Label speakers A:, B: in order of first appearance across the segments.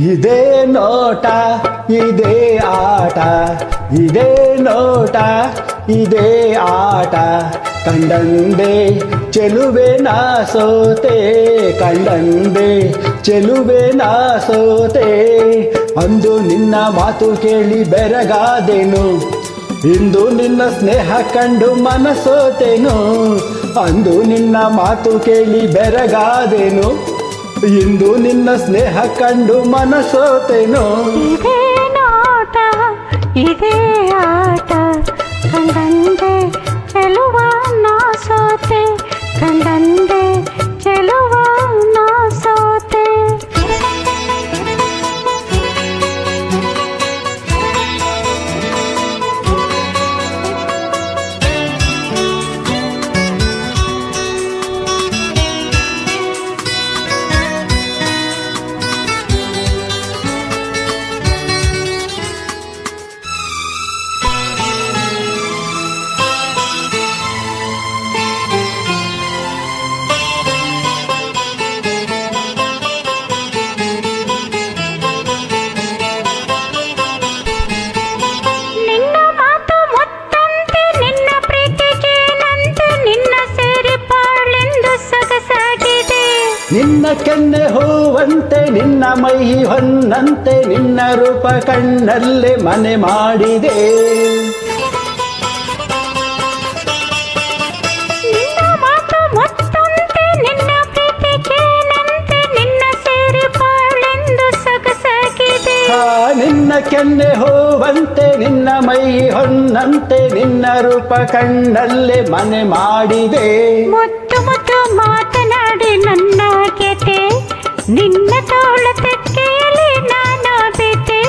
A: ಇದೇ ನೋಟ ಇದೇ ಆಟ, ಇದೇ ನೋಟ ಇದೇ ಆಟ, ಕಂಡಂದೆ ಚೆಲುವೆ ನಾ ಸೋತೆ, ಕಂಡಂದೆ ಚೆಲುವೆ ನಾ ಸೋತೆ. ಅಂದು ನಿನ್ನ ಮಾತು ಕೇಳಿ ಬೆರಗಾದೆನು, ಇಂದು ನಿನ್ನ ಸ್ನೇಹ ಕಂಡು ಮನಸೋತೆನು. ಅಂದು ನಿನ್ನ ಮಾತು ಕೇಳಿ ಬೆರಗಾದೆನು, ಇಂದು ನಿನ್ನ ಸ್ನೇಹ ಕಂಡು ಮನಸೋತೆನು.
B: ಇದೇ ನೋಟ ಇದೇ ಆಟ, ಕಂಡಂದೆ ಚೆಲುವ ನಾ ಸೋತೆ, ಕಂಡಂದೆ ಚೆಲುವ ನಾ ಸೋತೆ.
A: ನಿನ್ನ ಕೆನ್ನೆ ಹೂವಂತೆ ನಿನ್ನ ಮೈ ಹೊನ್ನಂತೆ, ನಿನ್ನ ರೂಪ ಕಣ್ಣಲ್ಲೇ ಮನೆ ಮಾಡಿದೆ.
B: ನಿನ್ನ ಮಾತು ಮುತ್ತಂತೆ ನಿನ್ನ ಪ್ರೀತಿ ಜೇನಂತೆ, ನಿನ್ನ ಸೇರಿ ಬಾಳೆಂದು ಸೊಗಸಾಗಿದೆ.
A: ನಿನ್ನ ಕೆನ್ನೆ ಹೂವಂತೆ ನಿನ್ನ ಮೈ ಹೊನ್ನಂತೆ, ನಿನ್ನ ರೂಪ ಕಣ್ಣಲ್ಲೇ ಮನೆ ಮಾಡಿದೆ.
B: ಮುತ್ತು ಮುತ್ತು ಮಾತನಾಡಿ ನನ್ನ ಗೆತೆ, ನಿನ್ನ ತೋಳ ತೆಕ್ಕೆಯಲ್ಲಿ ನಾನು ಬಿದ್ದೆ.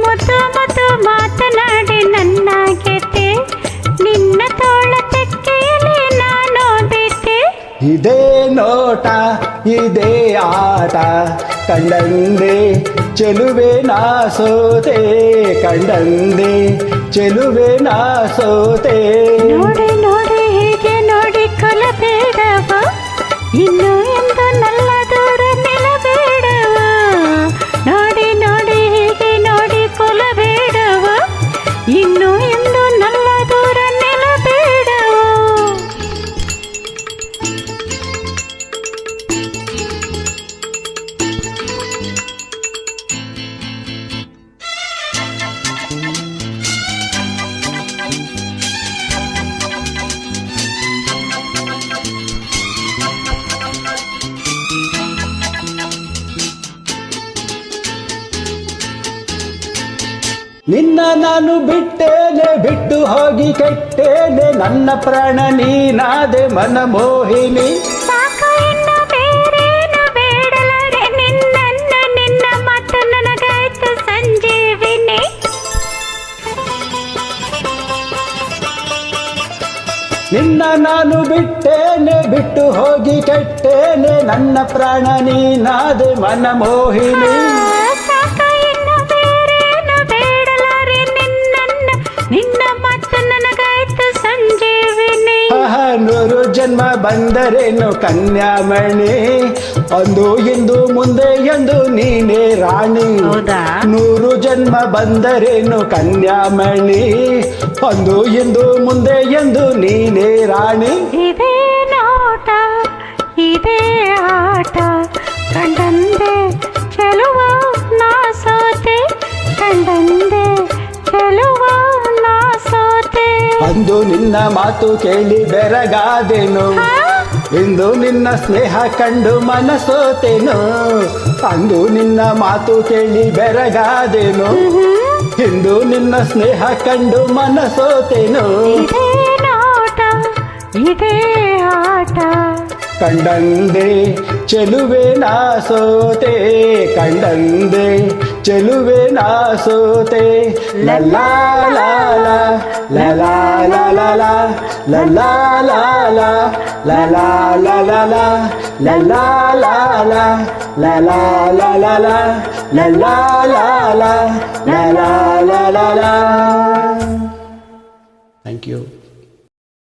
B: ಮುತ್ತು ಮುತ್ತು ಮಾತನಾಡಿ ನನ್ನ ಗೆತೆ, ನಿನ್ನ ತೋಳ ತೆಕ್ಕೆಯಲ್ಲಿ ನಾನು ಬಿದ್ದೆ.
A: ಇದೇ ನೋಟ ಇದೇ ಆಟ, ಕಂಡಂದೆ ಚೆಲುವೆ ನಾ ಸೋತೆ, ಕಂಡಂದೆ ಚೆಲುವೆ ನಾ ಸೋತೆ.
B: ನೋಡಿ ನೋಡಿ ಹೀಗೆ ನೋಡಿ ಕೊಲಬೇಡವ, ಇನ್ನು ಎಂದು ನನ್ನ ದೂರ ನಿಲ್ಲಬೇಡವ. ನೋಡಿ ನೋಡಿ ಹೀಗೆ ನೋಡಿ ಕೊಲಬೇಡವ, ಇನ್ನು ಎಂದು ನನ್ನ ದೂರ ನಿಲ್ಲಬೇಡವ.
A: ನಿನ್ನ ನಾನು ಬಿಟ್ಟೇನೆ, ಬಿಟ್ಟು ಹೋಗಿ ಕೆಟ್ಟೇನೆ, ನನ್ನ ಪ್ರಾಣ ನೀನಾದೆ ಮನಮೋಹಿನಿ.
B: ಸಾಕು ಇನ್ನು ಬೇರೇನು ಬೇಡಲಾರೆ, ನಿನ್ನ ನಿನ್ನ ಮಾತು ನನಗಾಯ್ತು ಸಂಜೀವಿನಿ.
A: ನಿನ್ನ ನಾನು ಬಿಟ್ಟೇನೆ, ಬಿಟ್ಟು ಹೋಗಿ ಕೆಟ್ಟೇನೆ, ನನ್ನ ಪ್ರಾಣ ನೀನಾದೆ ಮನಮೋಹಿನಿ.
B: ನಿನ್ನ ಮಾತು ನನಗಾಯ್ತು ಸಂಜೀವಿನಿ.
A: ನೂರು ಜನ್ಮ ಬಂದರೇನು ಕನ್ಯಾಮಣಿ, ಅಂದು ಇಂದು ಮುಂದೆ ಎಂದು ನೀನೇ ರಾಣಿ. ನೂರು ಜನ್ಮ ಬಂದರೇನು ಕನ್ಯಾಮಣಿ, ಅಂದು ಇಂದು ಮುಂದೆ ಎಂದು ನೀನೇ ರಾಣಿ.
B: ಇದೇ ನೋಟ ಇದೇ ಆಟ, ಕಂಡಂದೆ ಚೆಲುವ ನಾ ಸೋತೆ, ಕಂಡಂದೆ ಚೆಲುವ ನಾ ಸೋತೆ.
A: ಅಂದು ನಿನ್ನ ಮಾತು ಕೇಳಿ ಬೆರಗಾದೆನು, ಇಂದು ನಿನ್ನ ಸ್ನೇಹ ಕಂಡು ಮನಸೋತೆನು. ಅಂದು ನಿನ್ನ ಮಾತು ಕೇಳಿ ಬೆರಗಾದೆನು, ಇಂದು ನಿನ್ನ ಸ್ನೇಹ ಕಂಡು ಮನಸೋತೆನು.
B: ಇದೇ ನೋಟ ಇದೇ ಆಟ,
A: ಕಂಡಂದೆ ಚೆಲುವೆ ನಾ ಸೋತೆ, ಕಂಡಂದೆ ಚೆಲುವೆ ನಾ ಸೋತೆ. ಲಲಾ ಲಾಲಾ ಲಲಾ ಲಾಲಾ ಲಲಾ ಲಾಲಾ ಲಲಾ ಲಾಲಾ ಲಲಾ ಲಾಲಾ ಲಲಾ ಲಾಲಾ ಲಲಾ ಲಾಲಾ ಲಲಾ ಲಾಲಾ. Thank you.